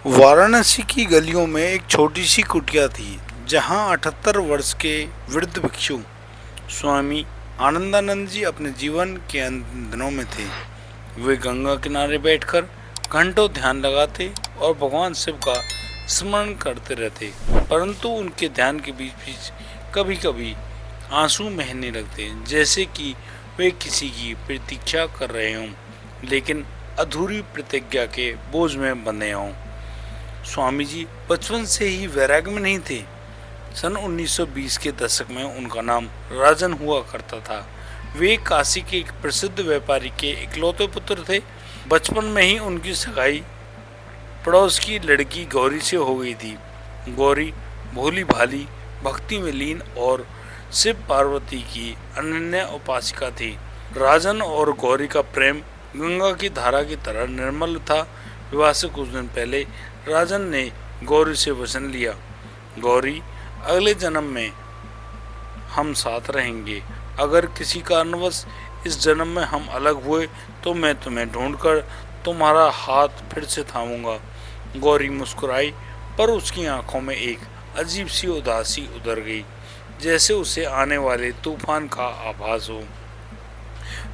वाराणसी की गलियों में एक छोटी सी कुटिया थी जहां 78 वर्ष के वृद्ध भिक्षु स्वामी आनंदानंद जी अपने जीवन के अंतिम दिनों में थे। वे गंगा किनारे बैठकर घंटों ध्यान लगाते और भगवान शिव का स्मरण करते रहते, परंतु उनके ध्यान के बीच बीच कभी कभी आंसू बहने लगते, जैसे कि वे किसी की प्रतीक्षा कर रहे हों लेकिन अधूरी प्रतिज्ञा के बोझ में बंधे हों। स्वामी जी बचपन से ही वैराग्य में नहीं थे। सन 1920 के दशक में उनका नाम राजन हुआ करता था। वे काशी के एक प्रसिद्ध व्यापारी के इकलौते पुत्र थे। बचपन में ही उनकी सगाई पड़ोस की लड़की गौरी से हो गई थी। गौरी भोली भाली, भक्ति में लीन और शिव पार्वती की अनन्य उपासिका थी। राजन और गौरी का प्रेम गंगा की धारा की तरह निर्मल था। विवाह से कुछ दिन पहले राजन ने गौरी से वचन लिया, गौरी, अगले जन्म में हम साथ रहेंगे। अगर किसी कारणवश इस जन्म में हम अलग हुए तो मैं तुम्हें ढूंढकर तुम्हारा हाथ फिर से थामूंगा। गौरी मुस्कुराई, पर उसकी आंखों में एक अजीब सी उदासी उतर गई, जैसे उसे आने वाले तूफान का आभास हो।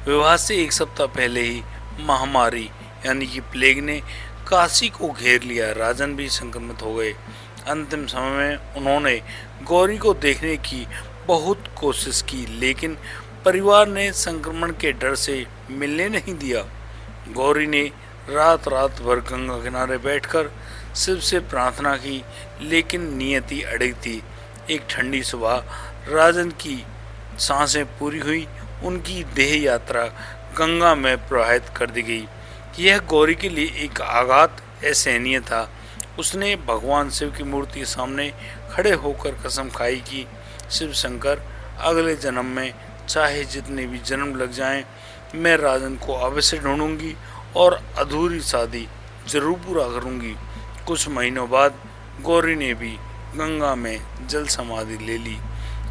विवाह से एक सप्ताह पहले ही महामारी यानी कि प्लेग ने काशी को घेर लिया। राजन भी संक्रमित हो गए। अंतिम समय में उन्होंने गौरी को देखने की बहुत कोशिश की, लेकिन परिवार ने संक्रमण के डर से मिलने नहीं दिया। गौरी ने रात रात भर गंगा किनारे बैठकर शिव से प्रार्थना की, लेकिन नियति अड़िग थी। एक ठंडी सुबह राजन की सांसें पूरी हुई, उनकी देह यात्रा गंगा में प्रवाहित कर दी गई। यह गौरी के लिए एक आघात असहनीय था। उसने भगवान शिव की मूर्ति के सामने खड़े होकर कसम खाई कि शिव शंकर, अगले जन्म में चाहे जितने भी जन्म लग जाएं, मैं राजन को अवश्य ढूंढूंगी और अधूरी शादी जरूर पूरा करूंगी। कुछ महीनों बाद गौरी ने भी गंगा में जल समाधि ले ली।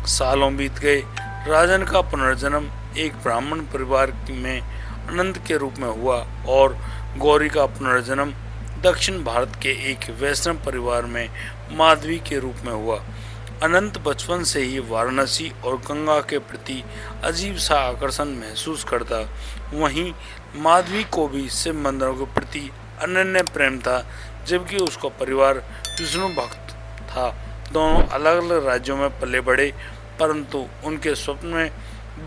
सालों बीत गए। राजन का पुनर्जन्म एक ब्राह्मण परिवार में अनंत के रूप में हुआ और गौरी का पुनर्जन्म दक्षिण भारत के एक वैष्णव परिवार में माधवी के रूप में हुआ। अनंत बचपन से ही वाराणसी और गंगा के प्रति अजीब सा आकर्षण महसूस करता। वहीं माधवी को भी शिव मंदिरों के प्रति अनन्य प्रेम था, जबकि उसका परिवार विष्णु भक्त था। दोनों अलग अलग राज्यों में पले बढ़े, परंतु उनके स्वप्न में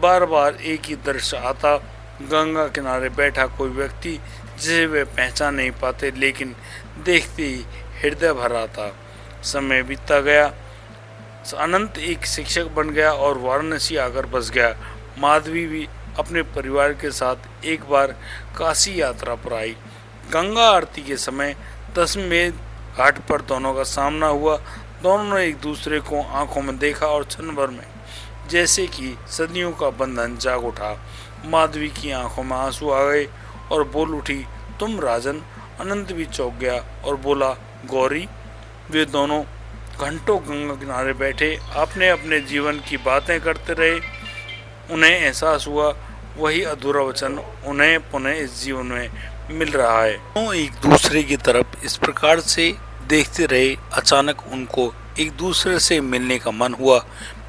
बार बार एक ही दृश्य आता, गंगा किनारे बैठा कोई व्यक्ति जिसे वे पहचान नहीं पाते, लेकिन देखते ही हृदय भर आता। समय बीतता गया। अनंत एक शिक्षक बन गया और वाराणसी आकर बस गया। माधवी भी अपने परिवार के साथ एक बार काशी यात्रा पर आई। गंगा आरती के समय दशमेध घाट पर दोनों का सामना हुआ। दोनों ने एक दूसरे को आंखों में देखा और क्षण भर में जैसे कि सदियों का बंधन जाग उठा। माधवी की आंखों में आंसू आ गए और बोल उठी, तुम राजन। अनंत भी चौंक गया और बोला, गौरी। वे दोनों घंटों गंगा किनारे बैठे अपने अपने जीवन की बातें करते रहे। उन्हें एहसास हुआ वही अधूरा वचन उन्हें पुनः इस जीवन में मिल रहा है। दोनों एक दूसरे की तरफ इस प्रकार से देखते रहे। अचानक उनको एक दूसरे से मिलने का मन हुआ।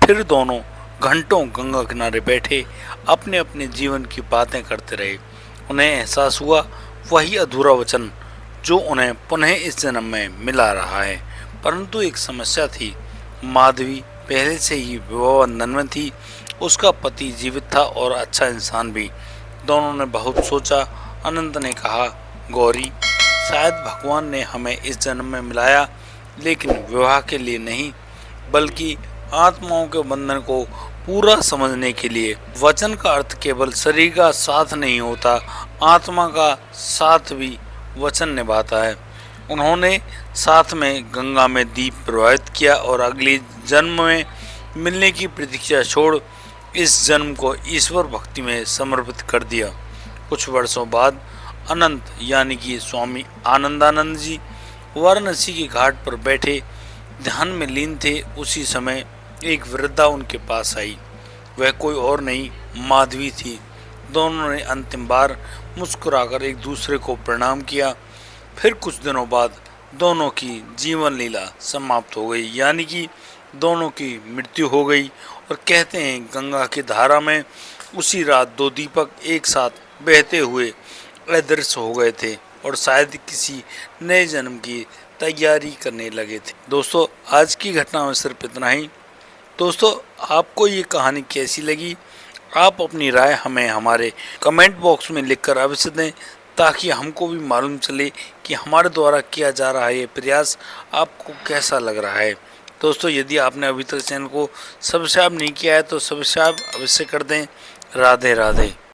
फिर दोनों घंटों गंगा किनारे बैठे अपने अपने जीवन की बातें करते रहे। उन्हें एहसास हुआ वही अधूरा वचन जो उन्हें पुनः इस जन्म में मिला रहा है। परंतु एक समस्या थी। माधवी पहले से ही विवाह बंधन में थी। उसका पति जीवित था और अच्छा इंसान भी। दोनों ने बहुत सोचा। अनंत ने कहा, गौरी, शायद भगवान ने हमें इस जन्म में मिलाया, लेकिन विवाह के लिए नहीं, बल्कि आत्माओं के बंधन को पूरा समझने के लिए। वचन का अर्थ केवल शरीर का साथ नहीं होता, आत्मा का साथ भी वचन निभाता है। उन्होंने साथ में गंगा में दीप प्रवाहित किया और अगले जन्म में मिलने की प्रतीक्षा छोड़ इस जन्म को ईश्वर भक्ति में समर्पित कर दिया। कुछ वर्षों बाद अनंत यानी कि स्वामी आनंदानंद जी वाराणसी के घाट पर बैठे ध्यान में लीन थे। उसी समय एक वृद्धा उनके पास आई। वह कोई और नहीं, माधवी थी। दोनों ने अंतिम बार मुस्कुराकर एक दूसरे को प्रणाम किया। फिर कुछ दिनों बाद दोनों की जीवन लीला समाप्त हो गई, यानी कि दोनों की मृत्यु हो गई। और कहते हैं गंगा की धारा में उसी रात दो दीपक एक साथ बहते हुए अदृश्य हो गए थे और शायद किसी नए जन्म की तैयारी करने लगे थे। दोस्तों, आज की घटना में सिर्फ इतना ही। दोस्तों, आपको ये कहानी कैसी लगी? आप अपनी राय हमें हमारे कमेंट बॉक्स में लिखकर अवश्य दें, ताकि हमको भी मालूम चले कि हमारे द्वारा किया जा रहा ये प्रयास आपको कैसा लग रहा है। दोस्तों, यदि आपने अभी तक चैनल को सब्सक्राइब नहीं किया है तो सब्सक्राइब अवश्य कर दें। राधे राधे।